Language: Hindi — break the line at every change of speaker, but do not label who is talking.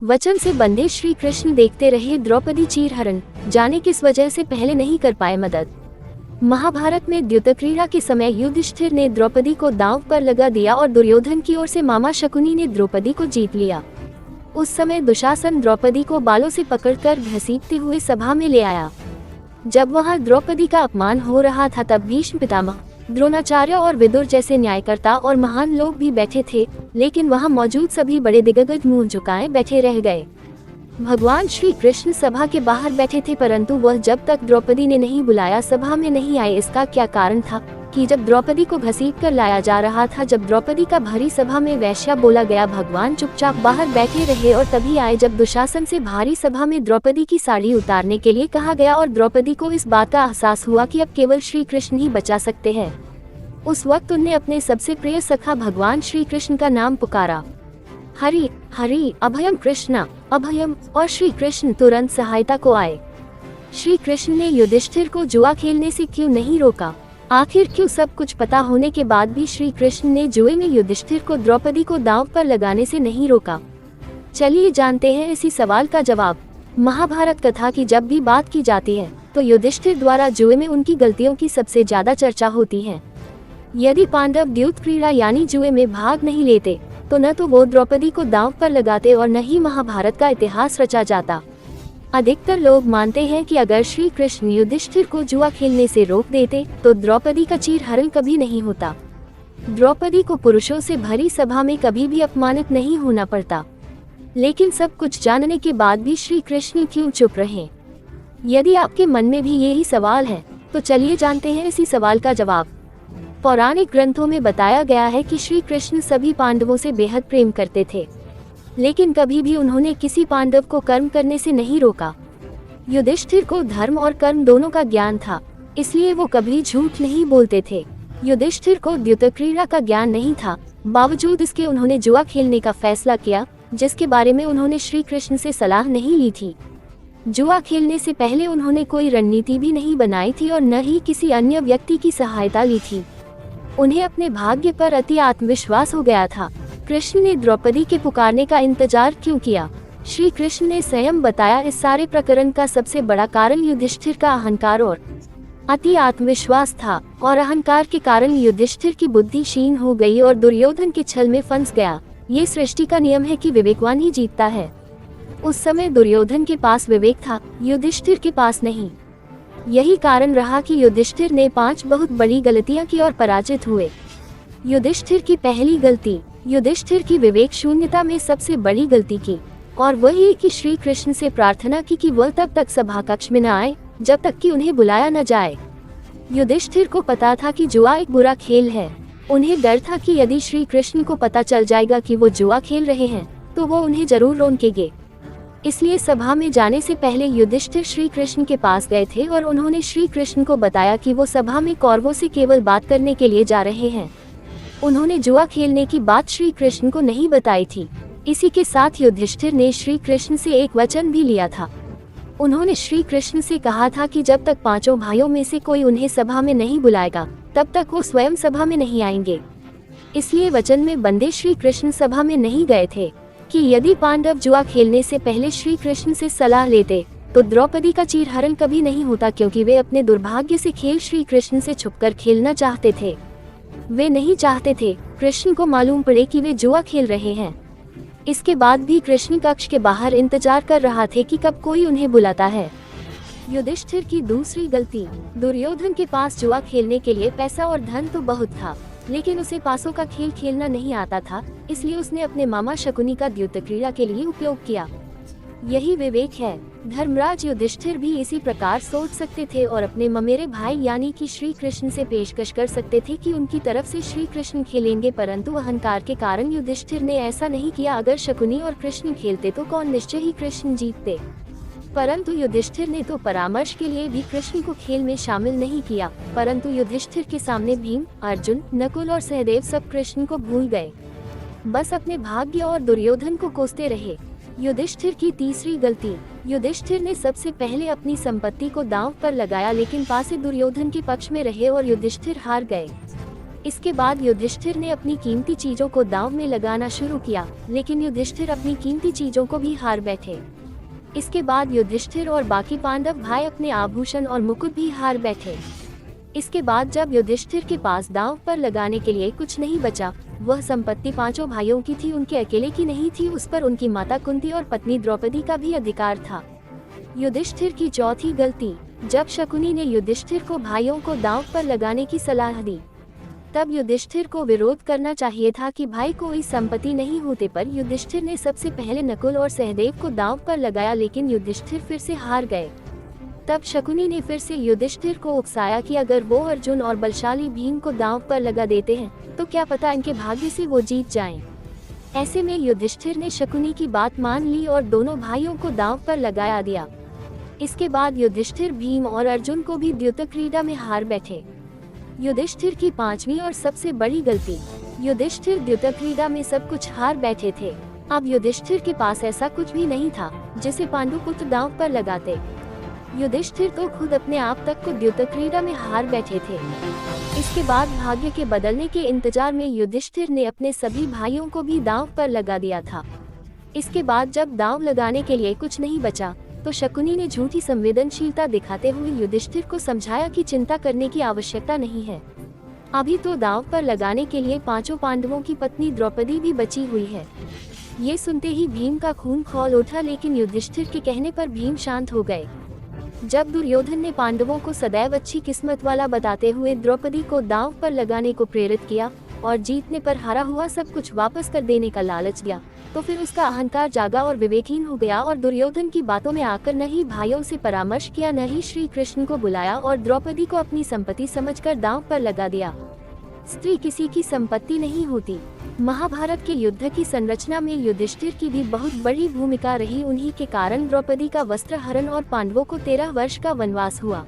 वचन से बंधे श्री कृष्ण देखते रहे द्रौपदी चीरहरण, जाने किस वजह से पहले नहीं कर पाए मदद। महाभारत में द्यूतक्रीड़ा के समय युधिष्ठिर ने द्रौपदी को दांव पर लगा दिया और दुर्योधन की ओर से मामा शकुनी ने द्रौपदी को जीत लिया। उस समय दुशासन द्रौपदी को बालों से पकड़कर घसीटते हुए सभा में ले आया। जब वहां द्रौपदी का अपमान हो रहा था तब भीष्म पितामह, द्रोणाचार्य और विदुर जैसे न्यायकर्ता और महान लोग भी बैठे थे, लेकिन वहां मौजूद सभी बड़े दिग्गज मुंह झुकाए बैठे रह गए। भगवान श्री कृष्ण सभा के बाहर बैठे थे, परंतु वह जब तक द्रौपदी ने नहीं बुलाया सभा में नहीं आए। इसका क्या कारण था कि जब द्रौपदी को घसीटकर लाया जा रहा था, जब द्रौपदी का भरी सभा में वैश्या बोला गया, भगवान चुपचाप बाहर बैठे रहे और तभी आए जब दुशासन से भारी सभा में द्रौपदी की साड़ी उतारने के लिए कहा गया और द्रौपदी को इस बात का एहसास हुआ कि अब केवल श्री कृष्ण ही बचा सकते हैं। उस वक्त उनने अपने सबसे प्रिय सखा भगवान श्री कृष्ण का नाम पुकारा, हरि हरि अभयम कृष्णा अभयम, और श्री कृष्ण तुरंत सहायता को आए। श्री कृष्ण ने युधिष्ठिर को जुआ खेलने से क्यों नहीं रोका? आखिर क्यों सब कुछ पता होने के बाद भी श्री कृष्ण ने जुए में युधिष्ठिर को द्रौपदी को दांव पर लगाने से नहीं रोका? चलिए जानते हैं इसी सवाल का जवाब। महाभारत कथा की जब भी बात की जाती है तो युधिष्ठिर द्वारा जुए में उनकी गलतियों की सबसे ज्यादा चर्चा होती है। यदि पांडव द्यूतक्रीड़ा यानी जुए में भाग नहीं लेते तो न तो वो द्रौपदी को दांव पर लगाते और न ही महाभारत का इतिहास रचा जाता। अधिकतर लोग मानते हैं कि अगर श्री कृष्ण युधिष्ठिर को जुआ खेलने से रोक देते तो द्रौपदी का चीरहरण कभी नहीं होता। द्रौपदी को पुरुषों से भरी सभा में कभी भी अपमानित नहीं होना पड़ता। लेकिन सब कुछ जानने के बाद भी श्री कृष्ण क्यों चुप रहे? यदि आपके मन में भी यही सवाल है तो चलिए जानते हैं इसी सवाल का जवाब। पौराणिक ग्रंथों में बताया गया है कि श्री कृष्ण सभी पांडवों से बेहद प्रेम करते थे, लेकिन कभी भी उन्होंने किसी पांडव को कर्म करने से नहीं रोका। युधिष्ठिर को धर्म और कर्म दोनों का ज्ञान था, इसलिए वो कभी झूठ नहीं बोलते थे। युधिष्ठिर को द्यूतक्रीड़ा का ज्ञान नहीं था, बावजूद इसके उन्होंने जुआ खेलने का फैसला किया, जिसके बारे में उन्होंने श्री कृष्ण से सलाह नहीं ली थी। जुआ खेलने से पहले उन्होंने कोई रणनीति भी नहीं बनाई थी और न ही किसी अन्य व्यक्ति की सहायता ली थी। उन्हें अपने भाग्य पर अति आत्मविश्वास हो गया था। कृष्ण ने द्रौपदी के पुकारने का इंतजार क्यों किया? श्री कृष्ण ने स्वयं बताया, इस सारे प्रकरण का सबसे बड़ा कारण युधिष्ठिर का अहंकार और अति आत्मविश्वास था, और अहंकार के कारण युधिष्ठिर की बुद्धि क्षीण हो गई और दुर्योधन के छल में फंस गया। ये सृष्टि का नियम है कि विवेकवान ही जीतता है। उस समय दुर्योधन के पास विवेक था, युधिष्ठिर के पास नहीं। यही कारण रहा कि युधिष्ठिर ने 5 बहुत बड़ी गलतियां की और पराजित हुए। युधिष्ठिर की पहली गलती, युधिष्ठिर की विवेक शून्यता में सबसे बड़ी गलती की, और वही कि श्री कृष्ण से प्रार्थना की कि वह तब तक सभा कक्ष में न आए जब तक कि उन्हें बुलाया न जाए। युधिष्ठिर को पता था कि जुआ एक बुरा खेल है। उन्हें डर था कि यदि श्री कृष्ण को पता चल जाएगा कि वो जुआ खेल रहे हैं तो वो उन्हें जरूर रोकेंगे। इसलिए सभा में जाने से पहले युधिष्ठिर श्री कृष्ण के पास गए थे और उन्होंने श्री कृष्ण को बताया कि वो सभा में कौरवों से केवल बात करने के लिए जा रहे हैं। उन्होंने जुआ खेलने की बात श्री कृष्ण को नहीं बताई थी। इसी के साथ युधिष्ठिर ने श्री कृष्ण से एक वचन भी लिया था। उन्होंने श्री कृष्ण से कहा था कि जब तक 5 भाइयों में से कोई उन्हें सभा में नहीं बुलाएगा तब तक वो स्वयं सभा में नहीं आएंगे। इसलिए वचन में बंधे श्री कृष्ण सभा में नहीं गए थे कि यदि पांडव जुआ खेलने से पहले श्री कृष्ण से सलाह लेते तो द्रौपदी का चीरहरण कभी नहीं होता, क्योंकि वे अपने दुर्भाग्य से खेल श्री कृष्ण से छुपकर खेलना चाहते थे। वे नहीं चाहते थे कृष्ण को मालूम पड़े कि वे जुआ खेल रहे हैं। इसके बाद भी कृष्ण कक्ष के बाहर इंतजार कर रहा थे कि कब कोई उन्हें बुलाता है। युधिष्ठिर की दूसरी गलती, दुर्योधन के पास जुआ खेलने के लिए पैसा और धन तो बहुत था, लेकिन उसे पासों का खेल खेलना नहीं आता था, इसलिए उसने अपने मामा शकुनी का द्यूतक्रीड़ा के लिए उपयोग किया। यही विवेक है। धर्मराज युधिष्ठिर भी इसी प्रकार सोच सकते थे और अपने ममेरे भाई यानी कि श्री कृष्ण से पेशकश कर सकते थे कि उनकी तरफ से श्री कृष्ण खेलेंगे, परंतु अहंकार के कारण युधिष्ठिर ने ऐसा नहीं किया। अगर शकुनी और कृष्ण खेलते तो कौन निश्चय ही कृष्ण जीतते, परंतु युधिष्ठिर ने तो परामर्श के लिए भी कृष्ण को खेल में शामिल नहीं किया। परंतु युधिष्ठिर के सामने भीम, अर्जुन, नकुल और सहदेव सब कृष्ण को भूल गए, बस अपने भाग्य और दुर्योधन को कोसते रहे। युधिष्ठिर की तीसरी गलती, युधिष्ठिर ने सबसे पहले अपनी संपत्ति को दांव पर लगाया, लेकिन पासे दुर्योधन के पक्ष में रहे और युधिष्ठिर हार गए। इसके बाद युधिष्ठिर ने अपनी कीमती चीजों को दांव में लगाना शुरू किया, लेकिन युधिष्ठिर अपनी कीमती चीजों को भी हार बैठे। इसके बाद युधिष्ठिर और बाकी पांडव भाई अपने आभूषण और मुकुट भी हार बैठे। इसके बाद जब युधिष्ठिर के पास दांव पर लगाने के लिए कुछ नहीं बचा, वह संपत्ति पांचों भाइयों की थी, उनके अकेले की नहीं थी। उस पर उनकी माता कुंती और पत्नी द्रौपदी का भी अधिकार था। युधिष्ठिर की चौथी गलती। जब शकुनी ने युधिष्ठिर को भाइयों को दांव पर लगाने की सलाह दी, तब युधिष्ठिर को विरोध करना चाहिए था कि भाई कोई संपत्ति नहीं होते पर युधिष्ठिर ने सबसे पहले नकुल और सहदेव को दांव पर लगाया, लेकिन युधिष्ठिर फिर से हार गए। तब शकुनी ने फिर से युधिष्ठिर को उकसाया कि अगर वो अर्जुन और बलशाली भीम को दांव पर लगा देते हैं तो क्या पता इनके भाग्य से वो जीत जाएं। ऐसे में युधिष्ठिर ने शकुनी की बात मान ली और दोनों भाइयों को दांव पर लगाया दिया। इसके बाद युधिष्ठिर भीम और अर्जुन को भी द्युत क्रीड़ा में हार बैठे। युधिष्ठिर की पांचवी और सबसे बड़ी गलती। युधिष्ठिर द्युत क्रीड़ा में सब कुछ हार बैठे थे। अब युधिष्ठिर के पास ऐसा कुछ भी नहीं था जिसे पांडुपुत्र दांव पर लगाते। युधिष्ठिर तो खुद अपने आप तक को द्युत क्रीड़ा में हार बैठे थे। इसके बाद भाग्य के बदलने के इंतजार में युधिष्ठिर ने अपने सभी भाइयों को भी दांव पर लगा दिया था। इसके बाद जब दांव लगाने के लिए कुछ नहीं बचा, तो शकुनी ने झूठी संवेदनशीलता दिखाते हुए युधिष्ठिर को समझाया कि चिंता करने की आवश्यकता नहीं है। अभी तो दांव पर लगाने के लिए पांचों पांडवों की पत्नी द्रौपदी भी बची हुई है। ये सुनते ही भीम का खून खौल उठा, लेकिन युधिष्ठिर के कहने पर भीम शांत हो गए। जब दुर्योधन ने पांडवों को सदैव अच्छी किस्मत वाला बताते हुए द्रौपदी को दांव पर लगाने को प्रेरित किया और जीतने पर हारा हुआ सब कुछ वापस कर देने का लालच दिया, तो फिर उसका अहंकार जागा और विवेकहीन हो गया और दुर्योधन की बातों में आकर न ही भाइयों से परामर्श किया, न ही श्री कृष्ण को बुलाया और द्रौपदी को अपनी संपत्ति समझकर दांव पर लगा दिया। स्त्री किसी की संपत्ति नहीं होती। महाभारत के युद्ध की संरचना में युधिष्ठिर की भी बहुत बड़ी भूमिका रही। उन्हीं के कारण द्रौपदी का वस्त्र हरण और पांडवों को 13 वर्ष का वनवास हुआ।